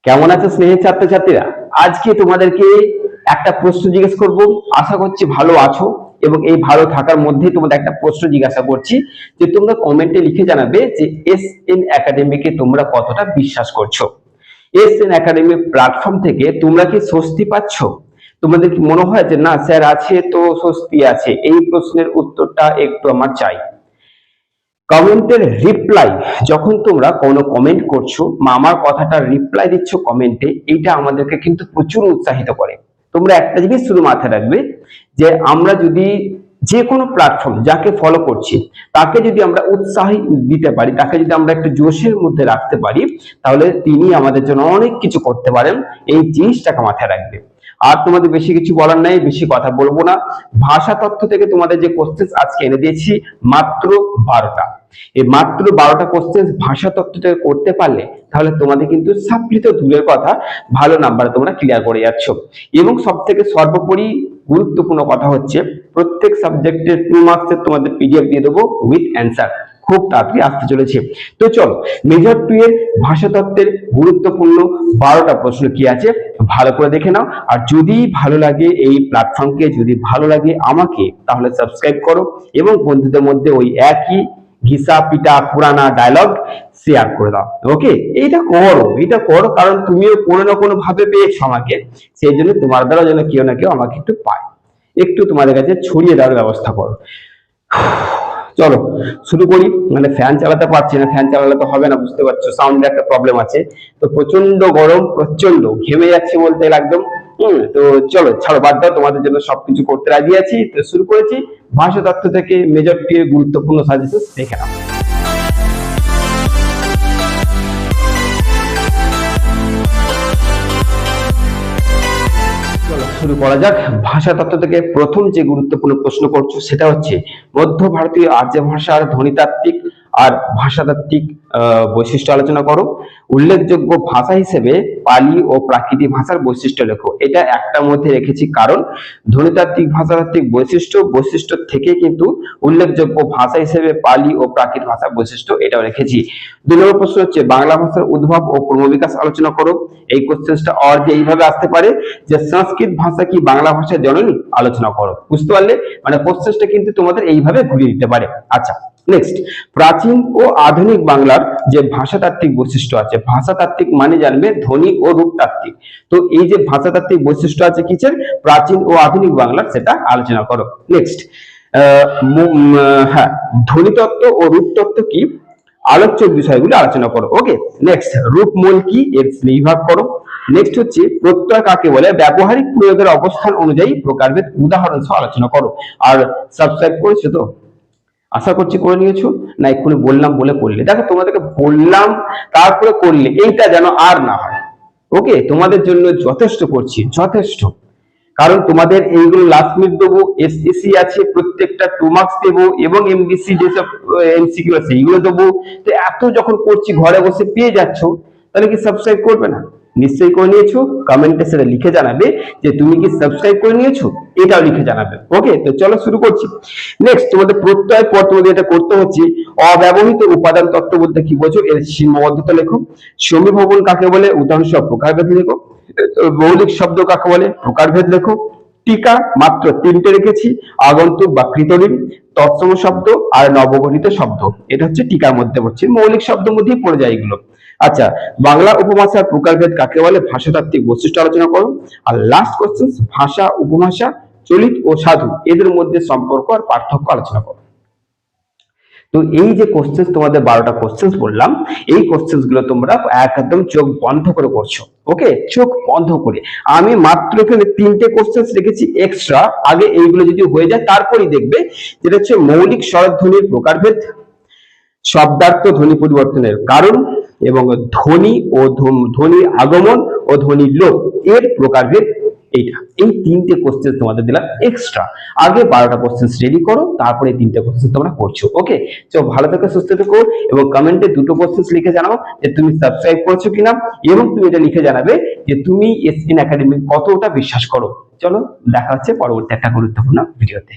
কেমন আছো স্নেহের ছাত্রছাত্রীরা? আজকে তোমাদেরকে একটা প্রশ্ন জিজ্ঞেস করব। আশা করছি ভালো আছো এবং এই ভালো থাকার মধ্যেই তোমাদের একটা প্রশ্ন জিজ্ঞাসা করছি যে তোমরা কমেন্টে লিখে জানাবে যে এসএন একাডেমিকে তোমরা কতটা বিশ্বাস করছো। এসএন একাডেমি প্ল্যাটফর্ম থেকে তোমরা কি স্বস্তি পাচ্ছ? তোমাদের কি মনে হয় যে না স্যার আছে তো স্বস্তি আছে? এই প্রশ্নের উত্তরটা একটু আমার চাই। কমেন্টের রিপ্লাই, যখন তোমরা কোনো কমেন্ট করছো বা আমার কথাটা রিপ্লাই দিচ্ছ কমেন্টে, এটা আমাদেরকে কিন্তু প্রচুর উৎসাহিত করে। তোমরা একটা জিনিস শুধু মাথায় রাখবে যে আমরা যদি যে কোনো প্ল্যাটফর্ম যাকে ফলো করছি তাকে যদি আমরা উৎসাহ দিতে পারি, তাকে যদি আমরা একটু জোশের মধ্যে রাখতে পারি, তাহলে তিনি আমাদের জন্য অনেক কিছু করতে পারেন। এই জিনিসটাকে মাথায় রাখবে। আর তোমাদের বেশি কিছু বলার নাই, বেশি কথা বলবো না। ভাষা তত্ত্ব থেকে তোমাদের যে কোশ্চেন আজকে এনে দিয়েছি মাত্র 12টা। এই মাত্র 12টা কোশ্চেন ভাষা তত্ত্ব থেকে করতে পারলে তাহলে তোমাদের কিন্তু সাপ্লিত দূরের কথা ভালো নাম্বার তোমরা ক্লিয়ার করে যাচ্ছ। এবং সব থেকে সর্বোপরি গুরুত্বপূর্ণ কথা হচ্ছে প্রত্যেক সাবজেক্টের 2 মার্কসের তোমাদের পিডিএফ দিয়ে দেবো উইথ অ্যান্সার, খুব তাড়াতাড়ি আসতে চলেছে। তো চলো মেজর 2 এর ভাষাতত্ত্বের গুরুত্বপূর্ণ 12টা প্রশ্ন কি আছে ভালো করে দেখে নাও। আর যদি ভালো লাগে এই প্ল্যাটফর্মকে, যদি ভালো লাগে আমাকে, তাহলে সাবস্ক্রাইব করো এবং বন্ধুদের মধ্যে ওই একই ঘিসা পিটা পুরানা ডায়লগ শেয়ার করে দাও। ওকে, এটা করো কারণ তুমিও কোনো না কোনো ভাবে পেয়েছো আমাকে, সেই জন্য তোমার দ্বারা যেন কেউ না কেউ আমাকে একটু পায়, একটু তোমাদের কাছে ছড়িয়ে দেওয়ার ব্যবস্থা করো। চলো শুরু করি। মানে ফ্যান চালাতে পারছি না, ফ্যান চালালে তো হবে না, বুঝতে পারছো সাউন্ডের একটা প্রবলেম আছে। তো প্রচন্ড গরম, প্রচন্ড ঘেমে যাচ্ছে বলতে একদম। তো চলো ছাড়ো, বাদ দাও, তোমাদের জন্য সবকিছু করতে রাজি আছি। তো শুরু করেছি ভাষা তত্ত্ব থেকে মেজর 2 এর গুরুত্বপূর্ণ সাজেশন দেখে নাও। শুরু করা যাক। ভাষা তত্ত্ব থেকে প্রথম যে গুরুত্বপূর্ণ প্রশ্ন করছো সেটা হচ্ছে মধ্য ভারতীয় আর্য ভাষার ধ্বনিতাত্ত্বিক আর ভাষাতাত্ত্বিক বৈশিষ্ট্য আলোচনা করো। উল্লেখযোগ্য ভাষা হিসেবে পালি ও প্রাকৃত ভাষার বৈশিষ্ট্য লেখো। এটা একটা মধ্যে রেখেছি কারণ ধ্বনিতাত্ত্বিক ভাষাতাত্ত্বিক বৈশিষ্ট্য থেকে কিন্তু উল্লেখযোগ্য ভাষা হিসেবে পালি ও প্রাকৃত ভাষার বৈশিষ্ট্য এটাও রেখেছি। 2 নম্বর প্রশ্ন হচ্ছে বাংলা ভাষার উদ্ভব ও ক্রমবিকাশ আলোচনা করো। এই কোশ্চেনটা আর যে এইভাবে আসতে পারে যে সংস্কৃত ভাষা কি বাংলা ভাষার জননী, আলোচনা করো। বুঝতে পারলে? মানে কোশ্চেনটা কিন্তু তোমাদের এইভাবে ঘুরিয়ে দিতে পারে। আচ্ছা নেক্সট, প্রাচীন ও আধুনিক বাংলার যে ভাষাতাত্ত্বিক বৈশিষ্ট্য আছে, ভাষাতাত্ত্বিক মানে জানবে ধ্বনি ও রূপতাত্ত্বিক। তো এই যে ভাষাতাত্ত্বিক বৈশিষ্ট্য আছে কিসের, প্রাচীন ও আধুনিক বাংলার, সেটা আলোচনা করো। নেক্সট, হ্যাঁ, ধ্বনিতত্ত্ব ও রূপতত্ত্ব কি, আলোচ্য বিষয়গুলো আলোচনা করো। ওকে, নেক্সট, রূপমূল কি, এর শ্রেণীবিভাগ করো। নেক্সট হচ্ছে প্রত্যয় কাকে বলে, ব্যবহারিক প্রয়োগের অবস্থান অনুযায়ী প্রকারভেদ উদাহরণ সহ আলোচনা করো। আর সাবস্ক্রাইব করেছো তো? আশা করছি করে নিয়েছো। না এক্ষুনি বললাম বলে করলে? দেখো তোমাদেরকে বললাম তারপরে করলে, এইটা যেন আর না হয়। ওকে, তোমাদের জন্য যথেষ্ট করছি, যথেষ্ট। কারণ তোমাদের এইগুলো লাস্ট মিনিট দেবো, এসএসসি আছে প্রত্যেকটা 2 মার্কস দেবো এবং এমবিসি যেসব এমসিকিউ আছে এইগুলো দেবো। তো এত যখন করছি ঘরে বসে পেয়ে যাচ্ছ, তাহলে কি সাবস্ক্রাইব করবে না? নিশ্চয়ই করে নিয়েছো। কমেন্টে সেটা লিখে জানাবে যে তুমি কি সাবস্ক্রাইব করে নিয়েছো, এটাও লিখে জানাবে। ওকে, তো চলো শুরু করছি। নেক্সট, তোমাদের প্রত্যয় পর তোমাদের এটা করতে হচ্ছে অব্যবহৃত উপাদান তত্ত্ব বলতে কি বোঝো, এর সীমাবদ্ধতা লেখো। সমীভবন কাকে বলে, উদাহরণ সহ প্রকারভেদ লেখো। মৌলিক শব্দ কাকে বলে, প্রকারভেদ লেখো। টিকা মাত্র 3টে রেখেছি, আগন্তুক বা কৃতঋণ, তৎসম শব্দ আর নবগঠিত শব্দ। এটা হচ্ছে টিকার মধ্যে পড়ছে, মৌলিক শব্দের মধ্যেই পড়ে যায় এগুলো। আচ্ছা, বাংলা উপভাষার প্রকারভেদ কাকে বলে, ভাষাতাত্ত্বিক বৈশিষ্ট্য আলোচনা করো। আর লাস্ট কোশ্চেন, ভাষা উপভাষা চলিত ও সাধু এদের মধ্যে সম্পর্ক আর পার্থক্য আলোচনা করো। তো এই যে কোশ্চেন তোমাদের 12টা কোশ্চেন বললাম, এই কোশ্চেন গুলো তোমরা একদম চোখ বন্ধ করে করছো। ওকে, চোখ বন্ধ করে। আমি মাত্র এখানে 3টে কোশ্চেন রেখেছি এক্সট্রা, আগে এইগুলো যদি হয়ে যায় তারপরেই দেখবে, যেটা হচ্ছে মৌলিক স্বরধ্বনির প্রকারভেদ, শব্দার্থ ধ্বনি পরিবর্তনের কারণ এবং ধ্বনি ও ধ্বনির আগমন ও ধ্বনির লোপ এর প্রকারভেদ। এইটা, এই 3টে কোশ্চেন তোমাদের দিলাম এক্সট্রা। আগে 12টা কোশ্চেন রেডি করো, তারপরে 3টে কোশ্চেন তোমরা করছো। ওকে, তো ভালো থেকো, সুস্থ থেকো এবং কমেন্টে 2টো কোশ্চেন লিখে জানাও যে তুমি সাবস্ক্রাইব করছো কিনা, এবং তুমি এটা লিখে জানাবে যে তুমি এসএন একাডেমি কতটা বিশ্বাস করো। চলো দেখা হচ্ছে পরবর্তী একটা গুরুত্বপূর্ণ ভিডিওতে।